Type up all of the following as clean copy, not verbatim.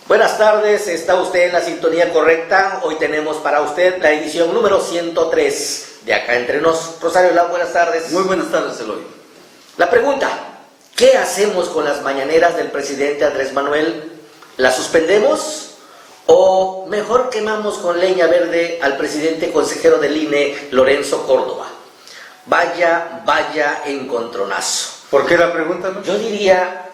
Buenas tardes, está usted en la sintonía correcta. Hoy tenemos para usted la edición número 103 de Acá Entre Nos. Rosario Lau, buenas tardes. Muy buenas tardes, Eloy. La pregunta: ¿qué hacemos con las mañaneras del presidente Andrés Manuel? ¿Las suspendemos o mejor quemamos con leña verde al presidente consejero del INE, Lorenzo Córdoba? Vaya encontronazo. ¿Por qué la pregunta, no? Yo diría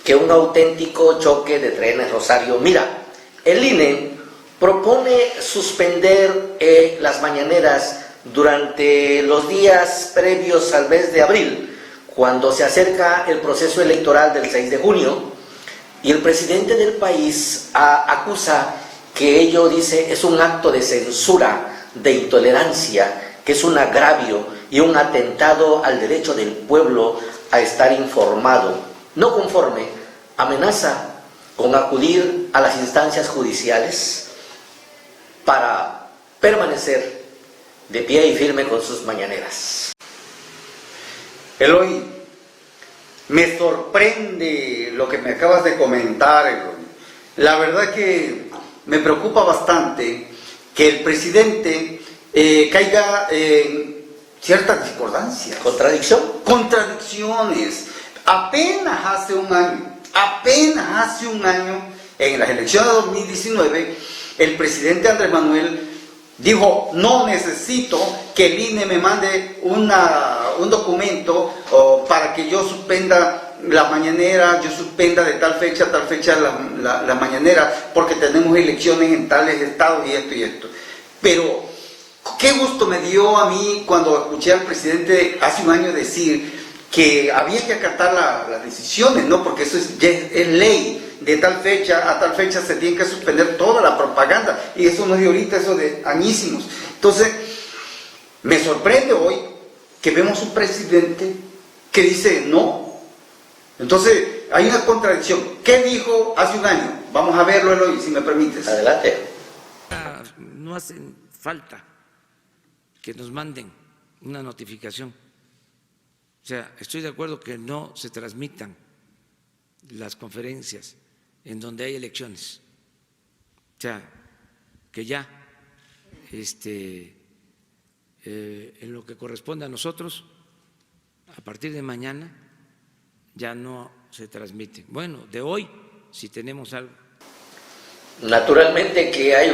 que un auténtico choque de trenes, Rosario. Mira, el INE propone suspender las mañaneras durante los días previos al mes de abril, cuando se acerca el proceso electoral del 6 de junio, y el presidente del país acusa que ello, dice, es un acto de censura, de intolerancia, que es un agravio y un atentado al derecho del pueblo a estar informado. No conforme, amenaza con acudir a las instancias judiciales para permanecer de pie y firme con sus mañaneras. Eloy, me sorprende lo que me acabas de comentar, Eloy. La verdad que me preocupa bastante que el presidente caiga en ciertas discordancias. Contradicciones. Apenas hace un año, en las elecciones de 2019, el presidente Andrés Manuel dijo: no necesito que el INE me mande un documento para que yo suspenda la mañanera, yo suspenda de tal fecha a tal fecha la mañanera, porque tenemos elecciones en tales estados y esto. Pero qué gusto me dio a mí cuando escuché al presidente hace un año decir que había que acatar las decisiones, ¿no? Porque eso es ley. De tal fecha a tal fecha se tiene que suspender toda la propaganda. Y eso no es de ahorita, eso de añísimos. Entonces, me sorprende hoy que vemos un presidente que dice no. Entonces, hay una contradicción. ¿Qué dijo hace un año? Vamos a verlo, Eloy, si me permites. Adelante. No hace falta que nos manden una notificación. O sea, estoy de acuerdo que no se transmitan las conferencias en donde hay elecciones. O sea, que ya en lo que corresponde a nosotros, a partir de mañana ya no se transmiten. Bueno, de hoy, si tenemos algo. Naturalmente que hay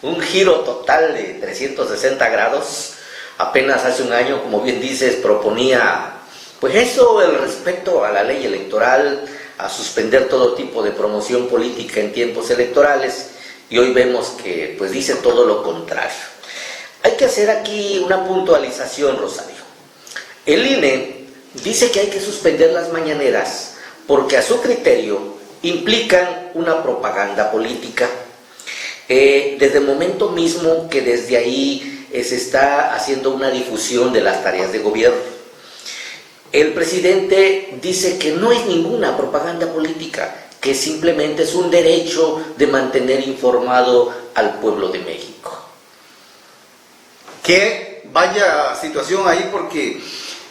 un giro total de 360 grados. Apenas hace un año, como bien dices, proponía pues eso, el respeto a la ley electoral, a suspender todo tipo de promoción política en tiempos electorales, y hoy vemos que pues dice todo lo contrario. Hay que hacer aquí una puntualización, Rosario. El INE dice que hay que suspender las mañaneras porque a su criterio implican una propaganda política. Desde el momento mismo que desde ahí se está haciendo una difusión de las tareas de gobierno. El presidente dice que no es ninguna propaganda política, que simplemente es un derecho de mantener informado al pueblo de México. Que vaya situación ahí, porque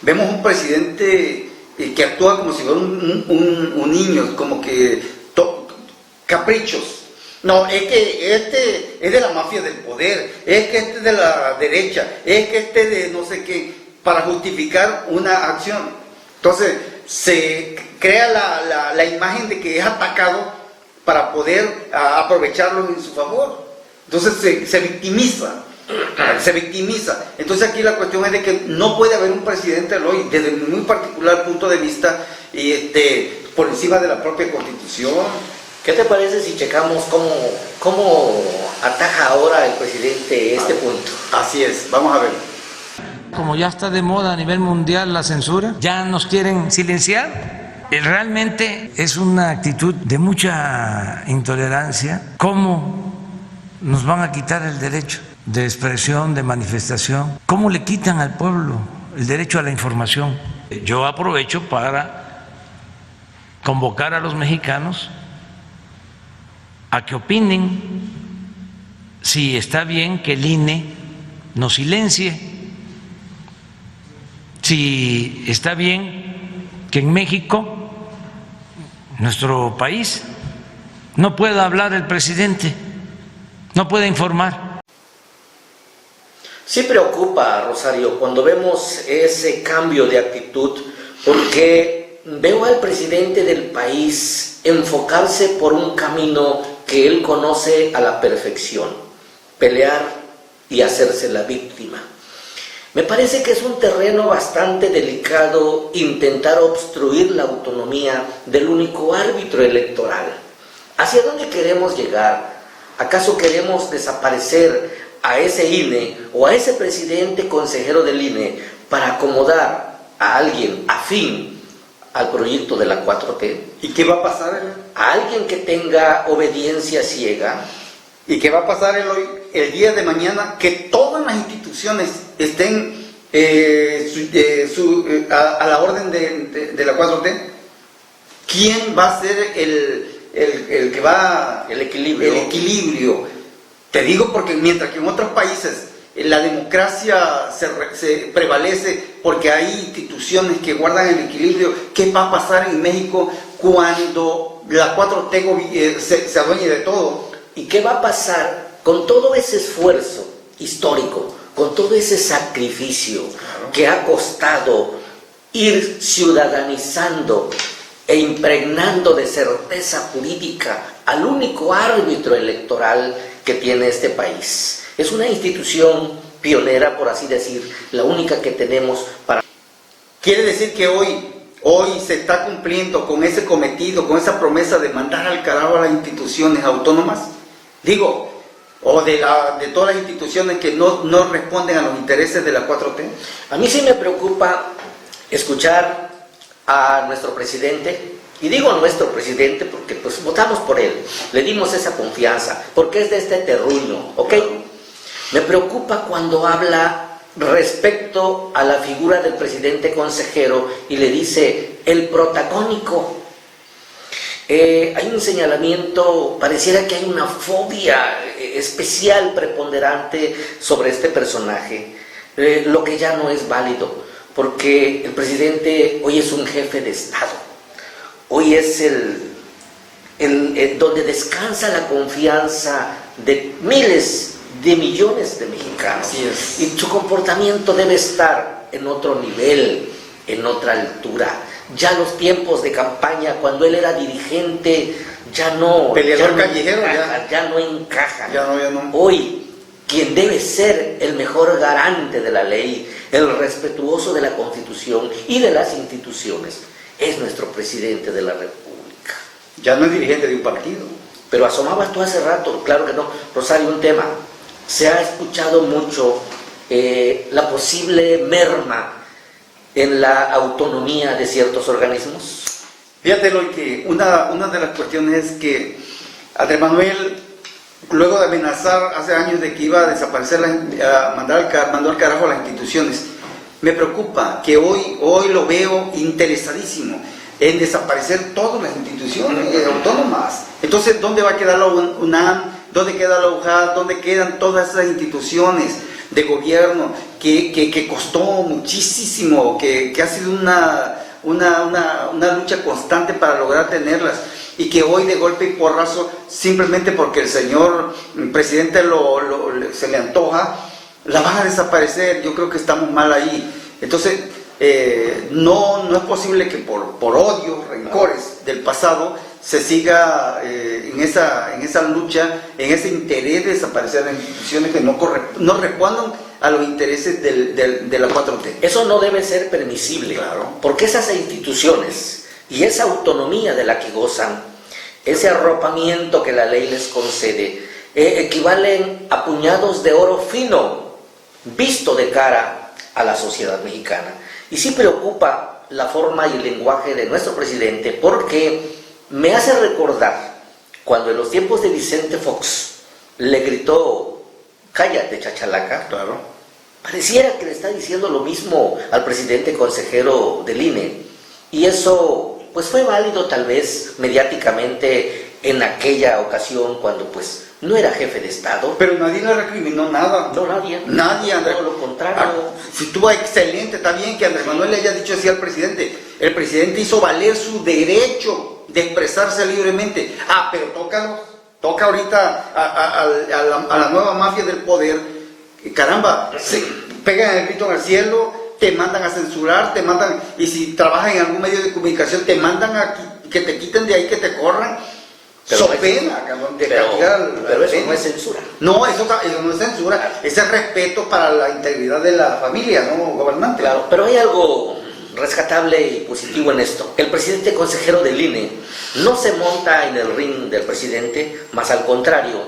vemos un presidente que actúa como si fuera un niño, como que caprichos. No, es que este es de la mafia del poder, es que este es de la derecha, es que este de no sé qué, para justificar una acción. Entonces, se crea la imagen de que es atacado para poder aprovecharlo en su favor. Entonces, se victimiza. Entonces, aquí la cuestión es de que no puede haber un presidente hoy, desde mi muy particular punto de vista, por encima de la propia Constitución. ¿Qué te parece si checamos cómo ataja ahora el presidente este punto? Así es, vamos a ver. Como ya está de moda a nivel mundial la censura, ya nos quieren silenciar. Realmente es una actitud de mucha intolerancia. ¿Cómo nos van a quitar el derecho de expresión, de manifestación? ¿Cómo le quitan al pueblo el derecho a la información? Yo aprovecho para convocar a los mexicanos a que opinen si está bien que el INE nos silencie, si está bien que en México, nuestro país, no pueda hablar el presidente, no pueda informar. Sí preocupa, Rosario, cuando vemos ese cambio de actitud, porque veo al presidente del país enfocarse por un camino que él conoce a la perfección, pelear y hacerse la víctima. Me parece que es un terreno bastante delicado intentar obstruir la autonomía del único árbitro electoral. ¿Hacia dónde queremos llegar? ¿Acaso queremos desaparecer a ese INE o a ese presidente consejero del INE para acomodar a alguien afín al proyecto de la 4T? ¿Y qué va a pasar? ¿A alguien que tenga obediencia ciega? ¿Y qué va a pasar el día de mañana? Que todas las instituciones estén a la orden de la 4T. ¿Quién va a ser el que va... El equilibrio. El equilibrio. Te digo porque mientras que en otros países la democracia se prevalece porque hay instituciones que guardan el equilibrio, ¿qué va a pasar en México cuando la 4T se adueñe de todo? ¿Y qué va a pasar con todo ese esfuerzo histórico, con todo ese sacrificio que ha costado ir ciudadanizando e impregnando de certeza jurídica al único árbitro electoral que tiene este país? Es una institución pionera, por así decir, la única que tenemos para... Quiere decir que hoy se está cumpliendo con ese cometido, con esa promesa de mandar al carajo a las instituciones autónomas, digo, o de todas las instituciones que no responden a los intereses de la 4T. A mí sí me preocupa escuchar a nuestro presidente, y digo nuestro presidente porque pues votamos por él, le dimos esa confianza, porque es de este terruño, ¿ok? Me preocupa cuando habla respecto a la figura del presidente consejero y le dice el protagónico. Hay un señalamiento, pareciera que hay una fobia especial, preponderante sobre este personaje, lo que ya no es válido, porque el presidente hoy es un jefe de Estado, hoy es donde descansa la confianza de miles de millones de mexicanos. Así es. Y su comportamiento debe estar en otro nivel, en otra altura. Ya los tiempos de campaña, cuando él era dirigente, ya no... Peleador callejero, ya no encajan. Ya no. Hoy, quien debe ser el mejor garante de la ley, el respetuoso de la Constitución y de las instituciones, es nuestro presidente de la República. Ya no es dirigente de un partido. Pero asomabas tú hace rato, claro que no, Rosario, un tema. Se ha escuchado mucho la posible merma en la autonomía de ciertos organismos. Fíjate lo que una de las cuestiones es que Andrés Manuel, luego de amenazar hace años de que iba a desaparecer, mandó al carajo a las instituciones, me preocupa que hoy lo veo interesadísimo en desaparecer todas las instituciones autónomas. Entonces, ¿dónde va a quedar la UNAM? ¿Dónde queda la UJAD? ¿Dónde quedan todas esas instituciones de gobierno que costó muchísimo, que ha sido una lucha constante para lograr tenerlas, y que hoy de golpe y porrazo, simplemente porque el señor presidente se le antoja, la van a desaparecer? Yo creo que estamos mal ahí. Entonces, no es posible que por odios, rencores del pasado, se siga en esa lucha, en ese interés de desaparecer las instituciones que no respondan a los intereses de la 4T. Eso no debe ser permisible, claro, porque esas instituciones y esa autonomía de la que gozan, ese arropamiento que la ley les concede, equivalen a puñados de oro fino, visto de cara a la sociedad mexicana. Y sí preocupa la forma y el lenguaje de nuestro presidente, porque me hace recordar cuando en los tiempos de Vicente Fox le gritó cállate chachalaca. Claro. Pareciera que le está diciendo lo mismo al presidente consejero del INE, y eso pues fue válido tal vez mediáticamente en aquella ocasión cuando pues no era jefe de Estado. Pero nadie le recriminó nada. No, nadie. Nadie, Andrés. Todo lo contrario. Si estuvo excelente, está bien que Andrés Manuel le haya dicho así al presidente. El presidente hizo valer su derecho de expresarse libremente. Pero toca ahorita a la nueva mafia del poder. Caramba, se pegan el grito en el cielo, te mandan a censurar, y si trabajas en algún medio de comunicación, te mandan a que te quiten de ahí, que te corran. Pero So pena, pero eso no es censura. No, eso no es censura, ese es respeto para la integridad de la familia, ¿no, gobernante? Claro, pero hay algo rescatable y positivo en esto. El presidente consejero del INE no se monta en el ring del presidente, más al contrario,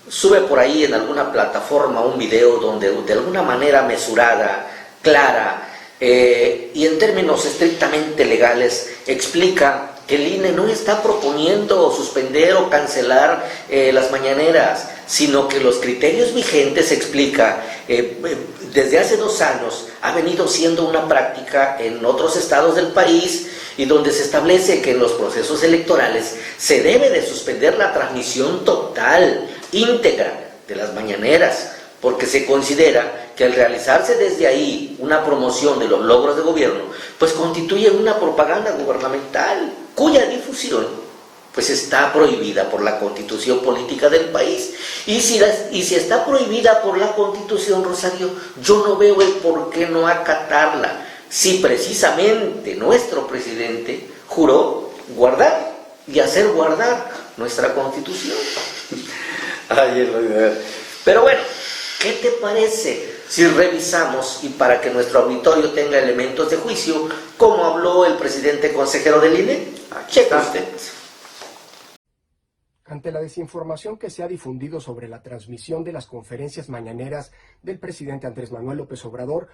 sube por ahí en alguna plataforma un video donde de alguna manera mesurada, clara y en términos estrictamente legales explica que el INE no está proponiendo suspender o cancelar las mañaneras, sino que los criterios vigentes, explica, desde hace 2 años ha venido siendo una práctica en otros estados del país y donde se establece que en los procesos electorales se debe de suspender la transmisión total, íntegra de las mañaneras, porque se considera que al realizarse desde ahí una promoción de los logros de gobierno, pues constituye una propaganda gubernamental, cuya difusión pues está prohibida por la Constitución Política del país. Y si está prohibida por la Constitución, Rosario, yo no veo el por qué no acatarla, si precisamente nuestro presidente juró guardar y hacer guardar nuestra Constitución. Pero bueno, ¿qué te parece si revisamos, y para que nuestro auditorio tenga elementos de juicio, cómo habló el presidente consejero del INE? Checa usted. Ante la desinformación que se ha difundido sobre la transmisión de las conferencias mañaneras del presidente Andrés Manuel López Obrador,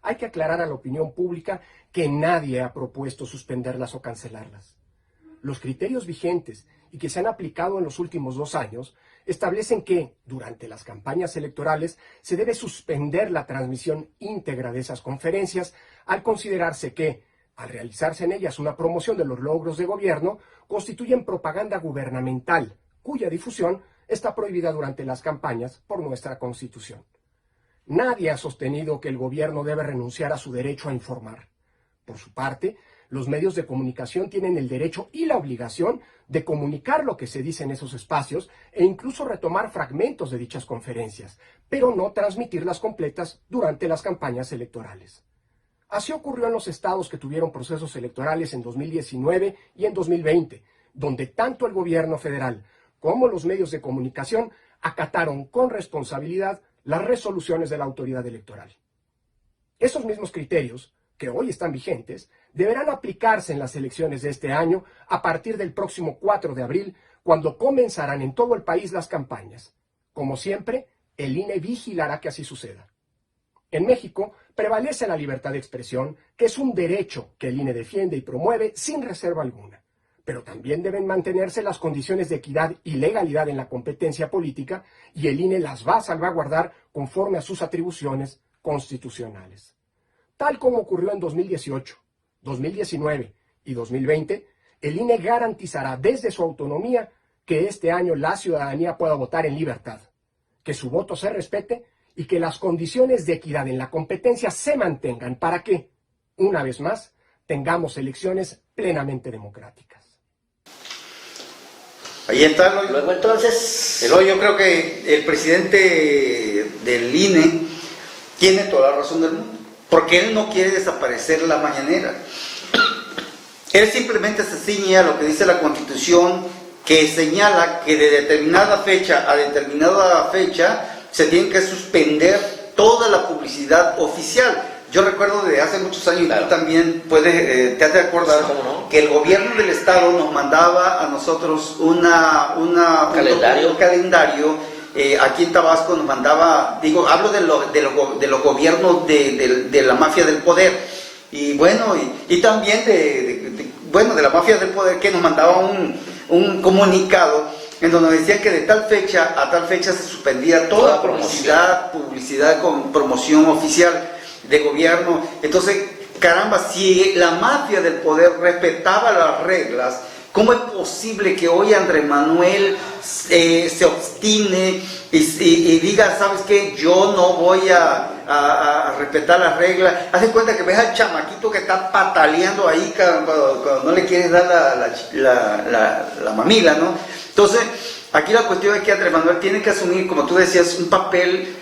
hay que aclarar a la opinión pública que nadie ha propuesto suspenderlas o cancelarlas. Los criterios vigentes y que se han aplicado en los últimos 2 años establecen que, durante las campañas electorales, se debe suspender la transmisión íntegra de esas conferencias al considerarse que, al realizarse en ellas una promoción de los logros de gobierno, constituyen propaganda gubernamental, cuya difusión está prohibida durante las campañas por nuestra Constitución. Nadie ha sostenido que el gobierno debe renunciar a su derecho a informar. Por su parte, los medios de comunicación tienen el derecho y la obligación de comunicar lo que se dice en esos espacios e incluso retomar fragmentos de dichas conferencias, pero no transmitirlas completas durante las campañas electorales. Así ocurrió en los estados que tuvieron procesos electorales en 2019 y en 2020, donde tanto el gobierno federal como los medios de comunicación acataron con responsabilidad las resoluciones de la autoridad electoral. Esos mismos criterios, que hoy están vigentes, deberán aplicarse en las elecciones de este año a partir del próximo 4 de abril, cuando comenzarán en todo el país las campañas. Como siempre, el INE vigilará que así suceda. En México prevalece la libertad de expresión, que es un derecho que el INE defiende y promueve sin reserva alguna. Pero también deben mantenerse las condiciones de equidad y legalidad en la competencia política, y el INE las va a salvaguardar conforme a sus atribuciones constitucionales. Tal como ocurrió en 2018, 2019 y 2020, el INE garantizará desde su autonomía que este año la ciudadanía pueda votar en libertad, que su voto se respete y que las condiciones de equidad en la competencia se mantengan para que, una vez más, tengamos elecciones plenamente democráticas. Ahí está el hoyo. Luego entonces, Yo creo que el presidente del INE tiene toda la razón del mundo, porque él no quiere desaparecer la mañanera. Él simplemente se ciñe a lo que dice la Constitución, que señala que de determinada fecha a determinada fecha se tiene que suspender toda la publicidad oficial. Yo recuerdo de hace muchos años, claro, tú también te has de acordar, ¿cómo no?, que el gobierno del estado nos mandaba a nosotros un calendario. Aquí en Tabasco nos mandaba, hablo de los gobiernos de la mafia del poder, y bueno, y también de la mafia del poder, que nos mandaba un comunicado en donde decía que de tal fecha a tal fecha se suspendía toda publicidad con promoción oficial de gobierno. Entonces, caramba, si la mafia del poder respetaba las reglas, ¿Cómo es posible que hoy Andrés Manuel se obstine y diga, ¿sabes qué? Yo no voy a respetar las reglas. Haz de cuenta que ves al chamaquito que está pataleando ahí cuando no le quieres dar la mamila, ¿no? Entonces, aquí la cuestión es que Andrés Manuel tiene que asumir, como tú decías, un papel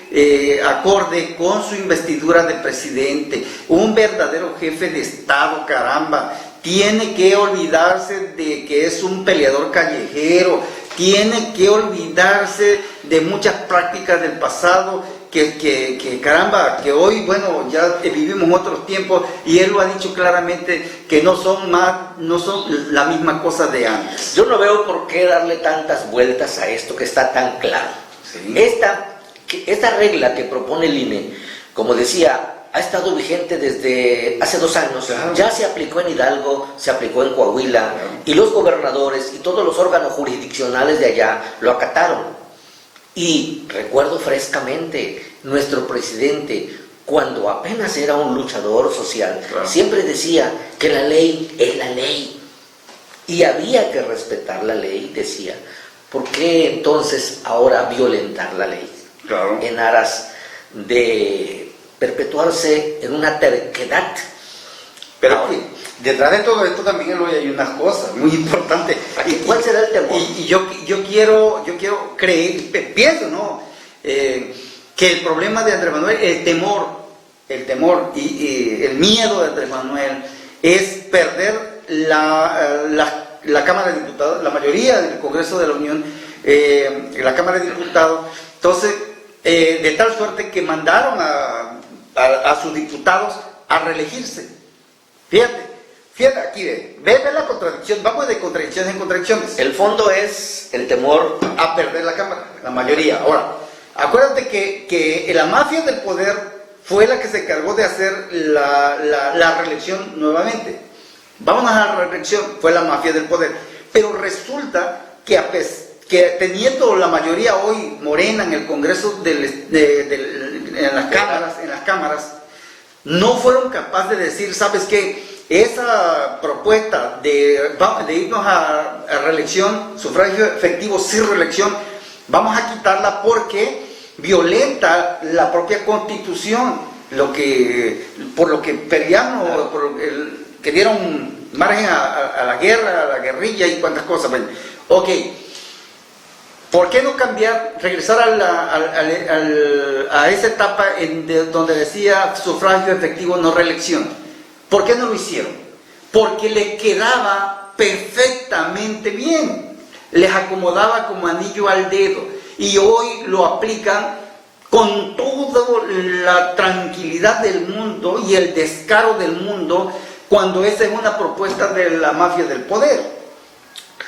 acorde con su investidura de presidente, un verdadero jefe de Estado, caramba. Tiene que olvidarse de que es un peleador callejero, tiene que olvidarse de muchas prácticas del pasado que caramba, que hoy, bueno, ya vivimos otros tiempos y él lo ha dicho claramente que no son la misma cosa de antes. Yo no veo por qué darle tantas vueltas a esto que está tan claro. Sí. Esta regla que propone el INE, como decía, ha estado vigente desde hace 2 años, claro. Ya se aplicó en Hidalgo, se aplicó en Coahuila, claro. Y los gobernadores y todos los órganos jurisdiccionales de allá lo acataron. Y recuerdo frescamente, nuestro presidente, cuando apenas era un luchador social, claro. Siempre decía que la ley es la ley. Y había que respetar la ley, decía. ¿Por qué entonces ahora violentar la ley? Claro. En aras de perpetuarse en una terquedad. Pero ahora, detrás de todo esto también hay una cosa muy importante. ¿Cuál será el temor? Y yo quiero creer, pienso, ¿no? Que el problema de Andrés Manuel, el temor y el miedo de Andrés Manuel es perder la Cámara de Diputados, la mayoría del Congreso de la Unión, la Cámara de Diputados. Entonces, de tal suerte que mandaron a sus diputados a reelegirse. Fíjate aquí, ve la contradicción, vamos de contradicciones en contradicciones. El fondo es el temor a perder la Cámara, la mayoría. Ahora, acuérdate que la mafia del poder fue la que se encargó de hacer la reelección nuevamente. Vámonos a la reelección, fue la mafia del poder. Pero resulta que teniendo la mayoría hoy Morena en el Congreso, en las cámaras, no fueron capaces de decir, ¿sabes qué? Esa propuesta de irnos a reelección, sufragio efectivo sin reelección, vamos a quitarla porque violenta la propia Constitución, por lo que peleamos, que dieron margen a la guerra, a la guerrilla y cuantas cosas. Bueno, ok. ¿Por qué no regresar a esa etapa donde decía sufragio efectivo, no reelección? ¿Por qué no lo hicieron? Porque les quedaba perfectamente bien, les acomodaba como anillo al dedo, y hoy lo aplican con toda la tranquilidad del mundo y el descaro del mundo, cuando esa es una propuesta de la mafia del poder.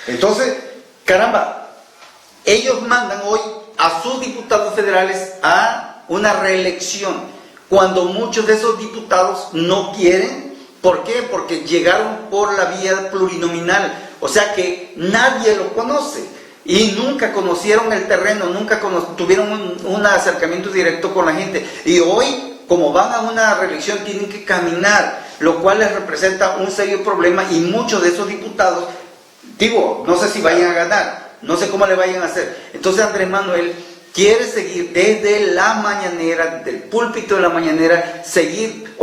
Entonces, caramba, ellos mandan hoy a sus diputados federales a una reelección, cuando muchos de esos diputados no quieren. ¿Por qué? Porque llegaron por la vía plurinominal, o sea que nadie lo conoce y nunca conocieron el terreno, nunca tuvieron un acercamiento directo con la gente, y hoy, como van a una reelección, tienen que caminar, lo cual les representa un serio problema, y muchos de esos diputados, no sé si vayan a ganar, no sé cómo le vayan a hacer. Entonces Andrés Manuel quiere seguir desde la mañanera, del púlpito de la mañanera, seguir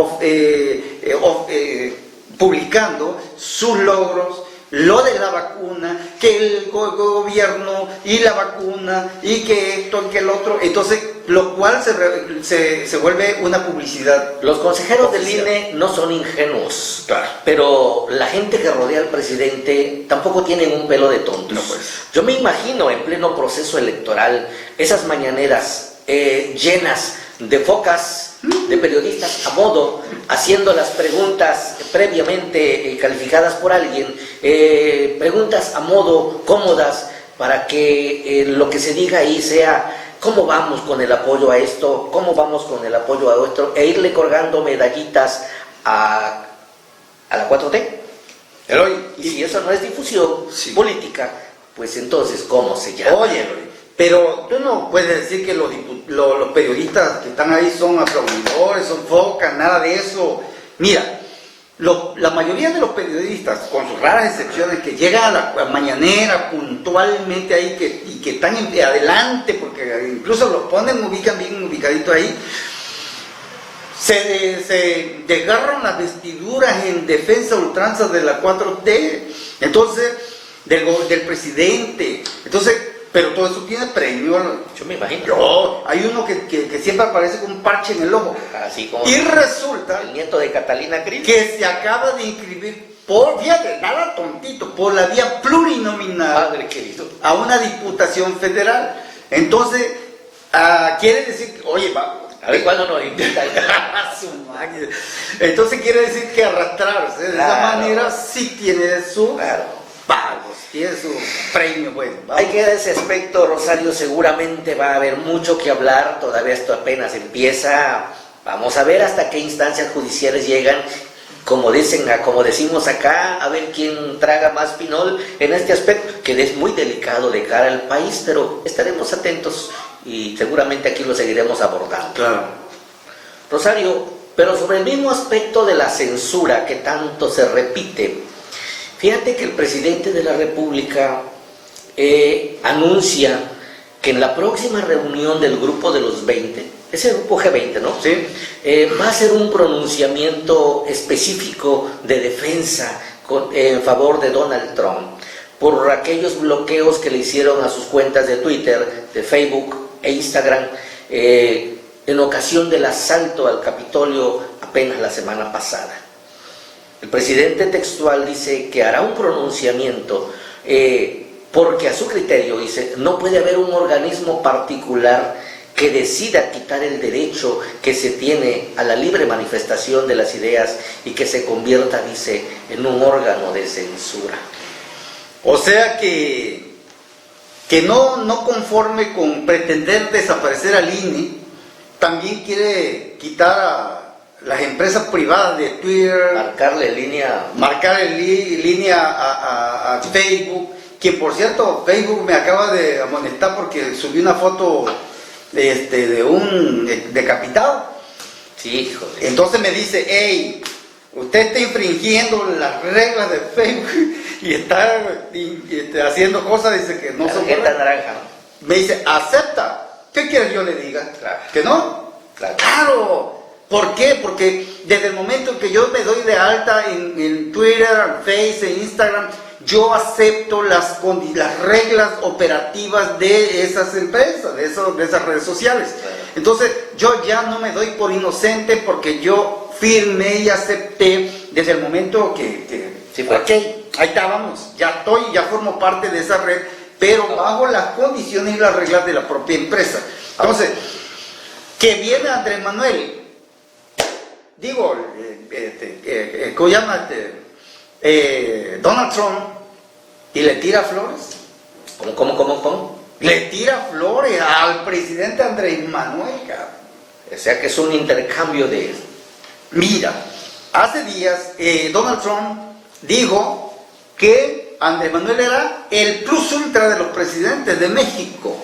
publicando sus logros, lo de la vacuna, que el gobierno y la vacuna, y que esto, y que el otro. Entonces, lo cual se vuelve una publicidad. Los consejeros oficial del INE no son ingenuos, claro, pero la gente que rodea al presidente tampoco tienen un pelo de tontos. No, pues. Yo me imagino en pleno proceso electoral esas mañaneras llenas de focas, de periodistas a modo, haciendo las preguntas previamente calificadas por alguien, preguntas a modo, cómodas, para que lo que se diga ahí sea cómo vamos con el apoyo a esto, cómo vamos con el apoyo a otro, e irle colgando medallitas a la 4T. Y si eso no es difusión política, pues entonces, ¿cómo se llama? Oye, pero tú no puedes decir que los periodistas que están ahí son aplaudidores, son focas, nada de eso. Mira, la mayoría de los periodistas, con sus raras excepciones, que llegan a la mañanera puntualmente ahí y que están adelante, porque incluso los ubican bien ubicadito ahí, se desgarran las vestiduras en defensa ultranza de la 4T, entonces, del presidente. Entonces, pero todo eso tiene premio. Yo me imagino. Hay uno que siempre aparece con un parche en el ojo. Así como Y resulta el nieto de Catalina Krill, que se acaba de inscribir fíjate, nada tontito, por la vía plurinominal padre querido, a una diputación federal. Entonces, quiere decir que, oye, a ver cuándo nos invita. Entonces quiere decir que arrastrarse de esa manera sí tiene su pagos, tiene su premio. Bueno, hay que, a ese aspecto, Rosario, seguramente va a haber mucho que hablar. Todavía esto apenas empieza. Vamos a ver hasta qué instancias judiciales llegan. Como decimos acá, a ver quién traga más pinol en este aspecto, que es muy delicado de cara al país, pero estaremos atentos y seguramente aquí lo seguiremos abordando. Claro. Rosario, pero sobre el mismo aspecto de la censura que tanto se repite, fíjate que el presidente de la República anuncia que en la próxima reunión del grupo de los 20, ese grupo G20, ¿no? Sí. Va a ser un pronunciamiento específico de defensa en favor de Donald Trump por aquellos bloqueos que le hicieron a sus cuentas de Twitter, de Facebook e Instagram en ocasión del asalto al Capitolio apenas la semana pasada. El presidente textual dice que hará un pronunciamiento porque a su criterio, dice, no puede haber un organismo particular que decida quitar el derecho que se tiene a la libre manifestación de las ideas y que se convierta, dice, en un órgano de censura. O sea que no conforme con pretender desaparecer al INE, también quiere quitar a las empresas privadas de Twitter, marcarle línea a Facebook, que por cierto Facebook me acaba de amonestar porque subí una foto de un decapitado. Sí, joder. Entonces me dice, hey, usted está infringiendo las reglas de Facebook y está haciendo cosas, dice que no son tarjeta naranja. Me dice, acepta. ¿Qué quiere yo le diga? Claro. ¿Que no? Claro. ¿Por qué? Porque desde el momento que yo me doy de alta en Twitter, en Facebook, en Instagram, yo acepto las reglas operativas de esas empresas, de esas redes sociales. Entonces, yo ya no me doy por inocente porque yo firmé y acepté desde el momento que sí, pues. Ok, ahí estábamos, ya formo parte de esa red, pero bajo las condiciones y las reglas de la propia empresa. Entonces, que viene Andrés Manuel, digo, ¿cómo llama? Donald Trump, y le tira flores. ¿Cómo? Le tira flores al presidente Andrés Manuel, cabrón. O sea que es un intercambio de... Mira, hace días Donald Trump dijo que Andrés Manuel era el plus ultra de los presidentes de México.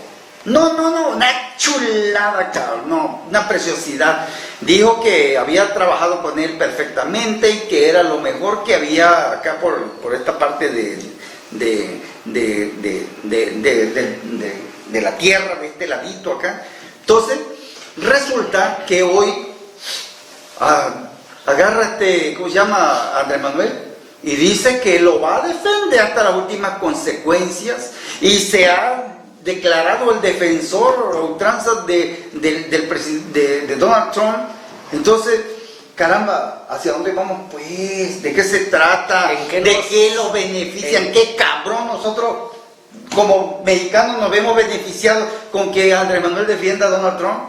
No, una chulada, cabrón, no, una preciosidad. Dijo que había trabajado con él perfectamente y que era lo mejor que había acá por esta parte de la tierra, de este ladito acá. Entonces, resulta que hoy agarra ¿cómo se llama? Andrés Manuel, y dice que lo va a defender hasta las últimas consecuencias, y se ha declarado el defensor o ultranza de Donald Trump. Entonces, caramba, ¿hacia dónde vamos pues? ¿De qué se trata? ¿De qué lo benefician? ¿Qué cabrón nosotros como mexicanos nos vemos beneficiados con que Andrés Manuel defienda a Donald Trump?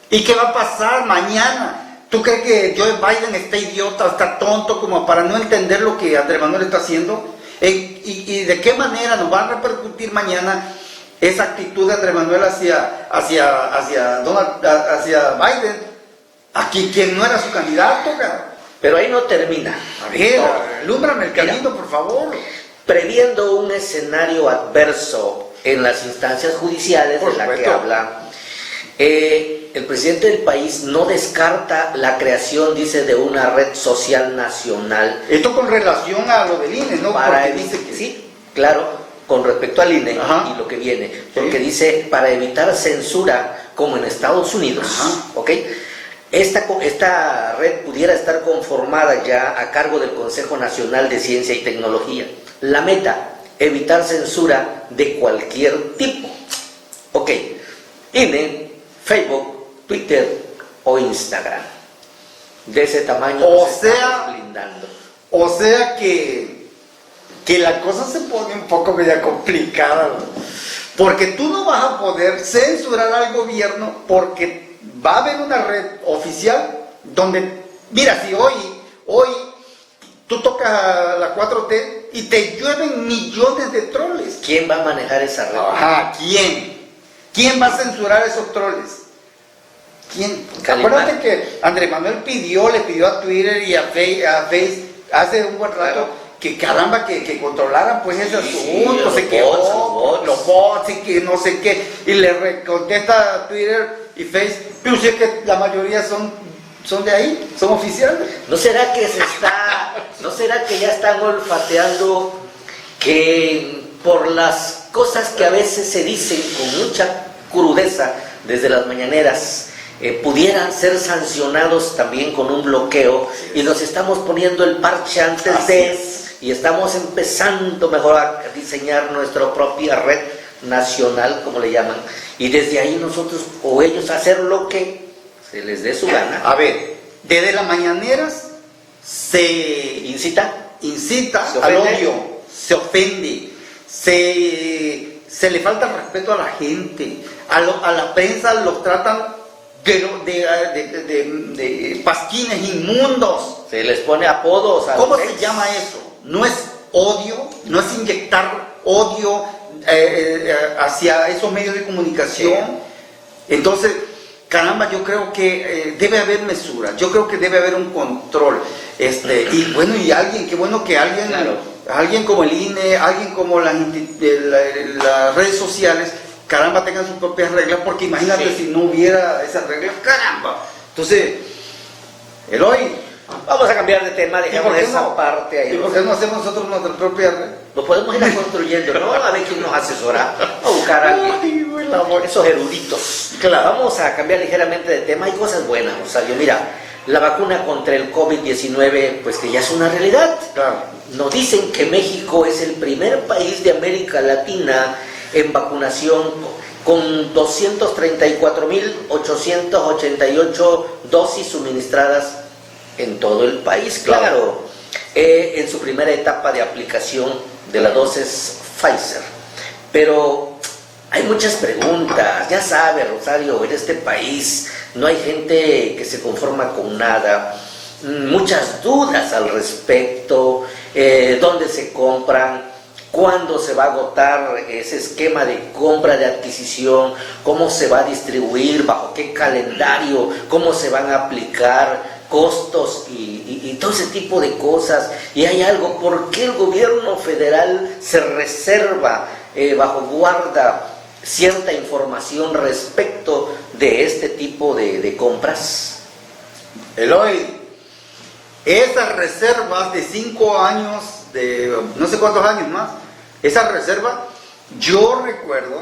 ¿Y qué va a pasar mañana? ¿Tú crees que Joe Biden está idiota, está tonto como para no entender lo que Andrés Manuel está haciendo? ¿Y de qué manera nos va a repercutir mañana esa actitud de Andrés Manuel hacia Biden, aquí quien no era su candidato, cabrón? Pero ahí no termina. A ver, alúmbrame el camino, por favor. Previendo un escenario adverso en las instancias judiciales de la que habla, el presidente del país no descarta la creación, dice, de una red social nacional. Esto con relación a lo del INE, ¿no? Para Porque dice que sí, claro, con respecto al INE. Ajá. Y lo que viene, porque dice, para evitar censura, como en Estados Unidos, ajá, ¿ok? Esta red pudiera estar conformada ya a cargo del Consejo Nacional de Ciencia y Tecnología. La meta, evitar censura de cualquier tipo. Ok, INE, Facebook, Twitter o Instagram. De ese tamaño O nos sea, estamos blindando. O sea que la cosa se pone un poco media complicada, ¿no? Porque tú no vas a poder censurar al gobierno porque va a haber una red oficial donde, mira, si hoy tú tocas a la 4T y te llueven millones de troles. ¿Quién va a manejar esa red? Ajá, ¿quién? ¿Quién va a censurar esos troles? ¿Quién? Calimán. Acuérdate que Andrés Manuel le pidió a Twitter y a Face hace un buen rato, Claro, que caramba, que controlaran pues ese Sí, asunto, los se quedó, bots. los bots y que no sé qué, y le contesta Twitter y Face, pero sé que la mayoría son de ahí, son oficiales. ¿No será que ya están olfateando que por las cosas que a veces se dicen con mucha crudeza desde las mañaneras, pudieran ser sancionados también con un bloqueo, y nos estamos poniendo el parche antes Así de, es. y estamos empezando mejor a diseñar nuestra propia red nacional, como le llaman, y desde ahí nosotros o ellos hacer lo que se les dé su gana? A ver, desde las mañaneras se ¿Incita? incita ¿Se al ofende? odio, se ofende, se le falta respeto a la gente, a la prensa los tratan de pasquines inmundos. Se les pone apodos a ¿Cómo los se ex. llama eso? No es odio, no es inyectar odio hacia esos medios de comunicación. Entonces, caramba, yo creo que debe haber mesura, yo creo que debe haber un control. Y bueno, qué bueno que alguien, Claro, alguien como el INE, alguien como las redes sociales, caramba, tengan sus propias reglas, porque imagínate Sí. si no hubiera esas reglas, caramba. Entonces, Eloy, Vamos a cambiar de tema, ¿y por dejemos qué esa no? parte ahí. ¿Y por qué no hacemos nosotros nuestra propia red? Lo podemos ir construyendo, ¿no? A ver quién nos asesora. A buscar a alguien. Ay, güey, la voz. Esos eruditos. Claro. Vamos a cambiar ligeramente de tema. Hay cosas buenas, Rosario. Mira, la vacuna contra el COVID-19, pues que ya es una realidad. Claro. Nos dicen que México es el primer país de América Latina en vacunación con 234.888 dosis suministradas en todo el país, claro. En su primera etapa de aplicación de la dosis Pfizer. Pero hay muchas preguntas, ya sabe, Rosario, en este país no hay gente que se conforma con nada, muchas dudas al respecto, dónde se compran, cuándo se va a agotar ese esquema de compra, de adquisición, cómo se va a distribuir, bajo qué calendario, cómo se van a aplicar, costos y todo ese tipo de cosas. Y hay algo, ¿por qué el gobierno federal se reserva bajo guarda cierta información respecto de este tipo de compras? Eloy, esas reservas de 5 años, de no sé cuántos años más, esas reservas, yo recuerdo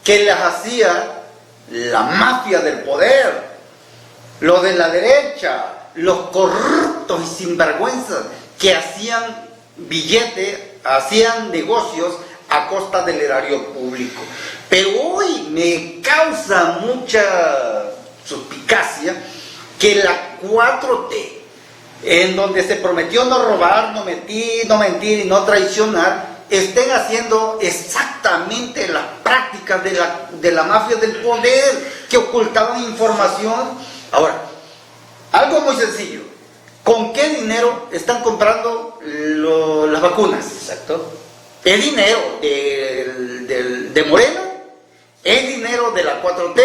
que las hacía la mafia del poder, los de la derecha, los corruptos y sinvergüenzas que hacían billete, hacían negocios a costa del erario público. Pero hoy me causa mucha suspicacia que la 4T, en donde se prometió no robar, no mentir y no traicionar, estén haciendo exactamente las prácticas de la mafia del poder, que ocultaban información. Ahora, algo muy sencillo, ¿con qué dinero están comprando las vacunas? Exacto. ¿Es dinero de Morena? ¿Es dinero de la 4T?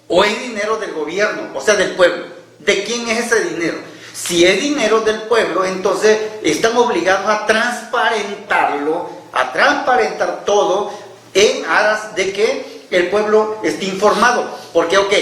¿O es dinero del gobierno, o sea, del pueblo? ¿De quién es ese dinero? Si es dinero del pueblo, entonces están obligados a transparentarlo, a transparentar todo en aras de que el pueblo esté informado. Porque, ok,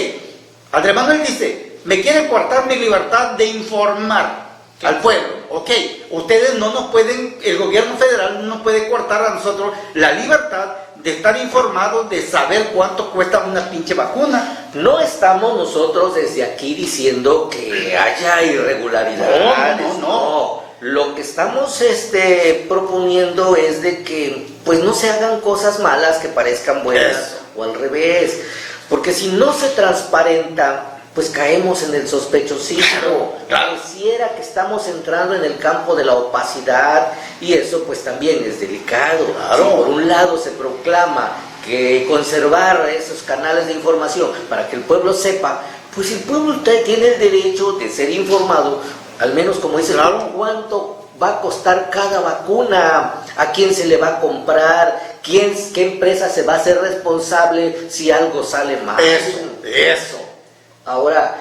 Andrés Manuel dice, me quieren coartar mi libertad de informar al pueblo. Ok, ustedes no nos pueden, el gobierno federal no nos puede coartar a nosotros la libertad de estar informados, de saber cuánto cuesta una pinche vacuna. No estamos nosotros desde aquí diciendo que haya irregularidades. No. Lo que estamos proponiendo es de que pues no se hagan cosas malas que parezcan buenas. Eso. O al revés. Porque si no se transparenta, pues caemos en el sospechosismo. Claro. Pareciera que estamos entrando en el campo de la opacidad y eso pues también es delicado. Claro. Si por un lado se proclama que conservar esos canales de información para que el pueblo sepa, pues el pueblo tiene el derecho de ser informado, al menos como dice, claro, cuánto va a costar cada vacuna, a quién se le va a comprar, qué empresa se va a hacer responsable si algo sale mal. Eso. Ahora,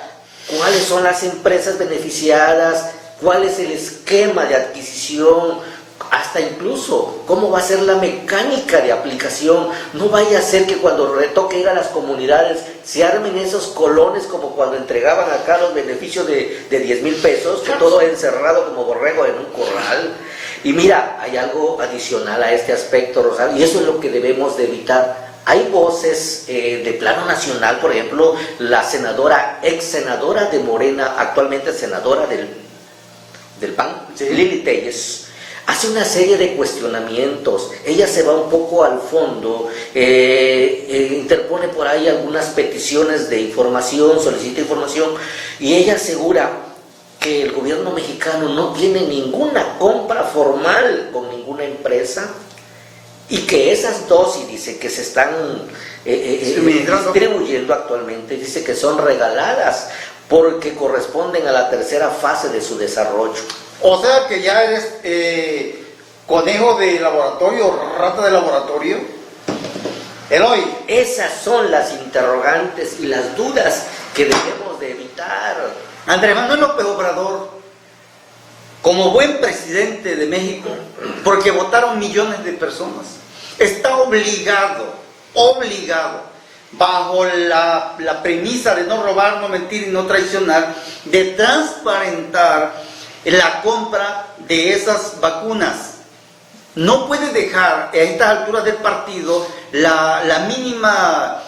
¿cuáles son las empresas beneficiadas? ¿Cuál es el esquema de adquisición? Hasta incluso, ¿cómo va a ser la mecánica de aplicación? No vaya a ser que cuando retoque ir a las comunidades se armen esos colones como cuando entregaban acá los beneficios de 10,000 pesos, que todo encerrado como borrego en un corral. Y mira, hay algo adicional a este aspecto, Rosario, y eso es lo que debemos de evitar. Hay voces de plano nacional, por ejemplo, la ex senadora de Morena, actualmente senadora del PAN, sí, Lili Telles, hace una serie de cuestionamientos. Ella se va un poco al fondo, interpone por ahí algunas peticiones de información, solicita información, y ella asegura que el gobierno mexicano no tiene ninguna compra formal con ninguna empresa, y que esas dosis, dice, que se están distribuyendo actualmente, dice que son regaladas porque corresponden a la tercera fase de su desarrollo. O sea que ya eres conejo de laboratorio, rata de laboratorio. Eloy. Esas son las interrogantes y las dudas que debemos de evitar. Andrés Manuel López Obrador, como buen presidente de México, porque votaron millones de personas, está obligado, bajo la premisa de no robar, no mentir y no traicionar, de transparentar la compra de esas vacunas. No puede dejar a estas alturas del partido la mínima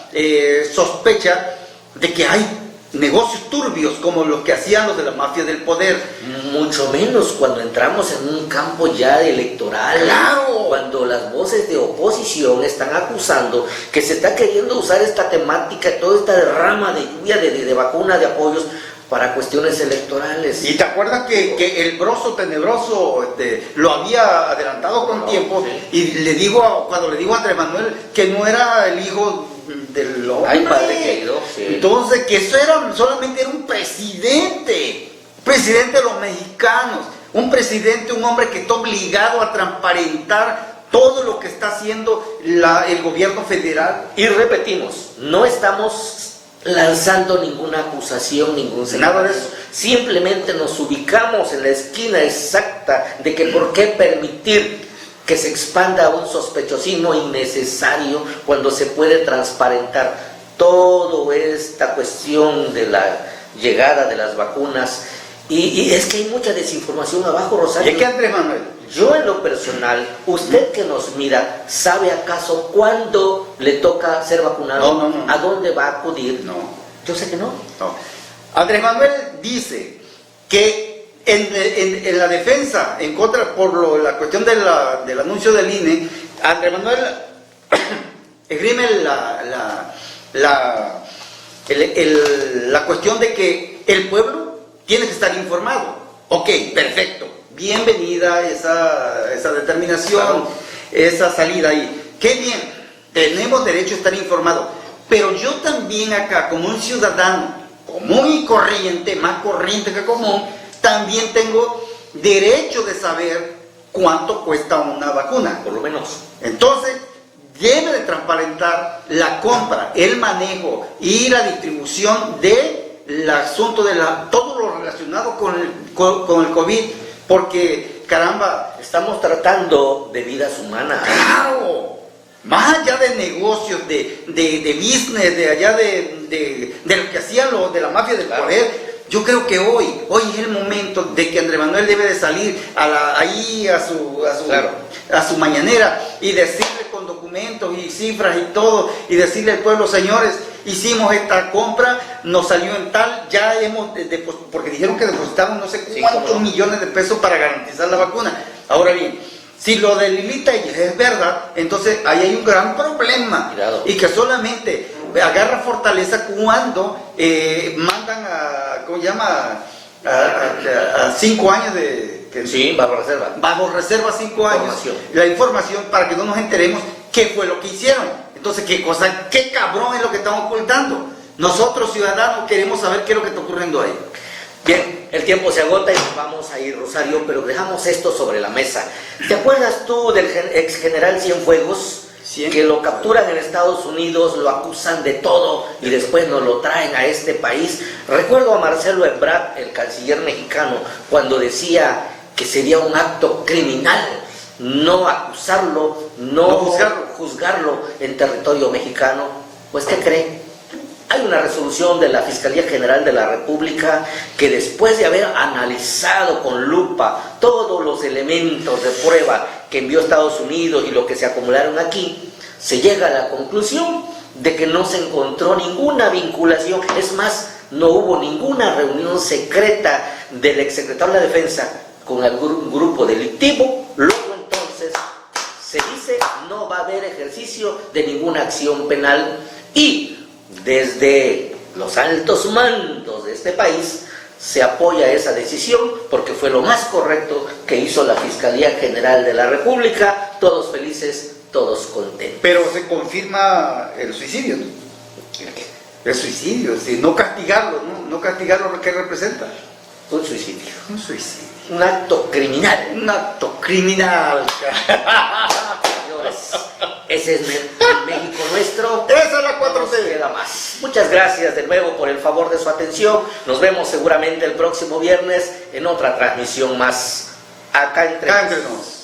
sospecha de que hay negocios turbios como los que hacían los de la mafia del poder. Mucho menos cuando entramos en un campo ya electoral. ¡Claro! Cuando las voces de oposición están acusando que se está queriendo usar esta temática, toda esta derrama de lluvia de vacunas, de apoyos, para cuestiones electorales. ¿Y te acuerdas que el broso tenebroso lo había adelantado con tiempo? Sí. Y cuando le dijo a Andrés Manuel que no era el hijo del hombre. Ay, padre querido, sí. Entonces, que eso solamente era un presidente de los mexicanos, un hombre que está obligado a transparentar todo lo que está haciendo el gobierno federal. Y repetimos, no estamos lanzando ninguna acusación, ningún señalamiento. Nada de eso. Simplemente nos ubicamos en la esquina exacta de que por qué permitir que se expanda un sospechosismo innecesario cuando se puede transparentar toda esta cuestión de la llegada de las vacunas. Y es que hay mucha desinformación abajo, Rosario. ¿Y qué, Andrés Manuel? Yo en lo personal, usted que nos mira, ¿sabe acaso cuándo le toca ser vacunado? No. ¿A dónde va a acudir? No. Yo sé que no. Andrés Manuel dice que en la defensa, en contra, por la cuestión del anuncio del INE, Andrés Manuel esgrime la cuestión de que el pueblo tiene que estar informado. Ok, perfecto. Bienvenida esa determinación, claro, esa salida ahí. Qué bien, tenemos derecho a estar informados. Pero yo también acá, como un ciudadano común y corriente, más corriente que común, también tengo derecho de saber cuánto cuesta una vacuna. Por lo menos. Entonces, debe de transparentar la compra, el manejo y la distribución del asunto de todo lo relacionado con el COVID. Porque, caramba, estamos tratando de vidas humanas. ¡Claro! más allá de negocios, de business, de allá de lo que hacían los de la mafia del poder, yo creo que hoy es el momento de que Andrés Manuel debe de salir ahí a su mañanera y decirle con documentos y cifras y todo, y decirle al pueblo, señores, hicimos esta compra, nos salió en tal, ya hemos, porque dijeron que depositaron no sé cuántos millones de pesos para garantizar la vacuna. Ahora bien, si lo de Lili Telles es verdad, entonces ahí hay un gran problema. Cuidado. Y que solamente agarra fortaleza cuando mandan ¿cómo se llama? A 5 años de... Sí, bajo reserva. Bajo reserva 5 años. La información para que no nos enteremos qué fue lo que hicieron. Entonces, qué cabrón es lo que están ocultando. Nosotros, ciudadanos, queremos saber qué es lo que está ocurriendo ahí. Bien, el tiempo se agota y nos vamos a ir, Rosario, pero dejamos esto sobre la mesa. ¿Te acuerdas tú del ex general Cienfuegos? Que lo capturan en Estados Unidos, lo acusan de todo y después nos lo traen a este país. Recuerdo a Marcelo Ebrard, el canciller mexicano, cuando decía que sería un acto criminal no acusarlo, no juzgarlo en territorio mexicano. Pues, ¿qué cree? Hay una resolución de la Fiscalía General de la República que, después de haber analizado con lupa todos los elementos de prueba que envió Estados Unidos y lo que se acumularon aquí, se llega a la conclusión de que no se encontró ninguna vinculación. Es más, no hubo ninguna reunión secreta del exsecretario de la Defensa con algún grupo delictivo. Luego, entonces, se dice no va a haber ejercicio de ninguna acción penal, y desde los altos mandos de este país se apoya esa decisión porque fue lo más correcto que hizo la Fiscalía General de la República. Todos felices, todos contentos. Pero se confirma el suicidio, ¿no? El suicidio, es decir, no castigarlo, no castigarlo lo que representa. Un suicidio. Un suicidio. Un acto criminal. Un acto criminal. Señores, ese es el México nuestro. Esa es la 4T. Queda más. Muchas gracias de nuevo por el favor de su atención. Nos vemos seguramente el próximo viernes en otra transmisión más acá entre nos.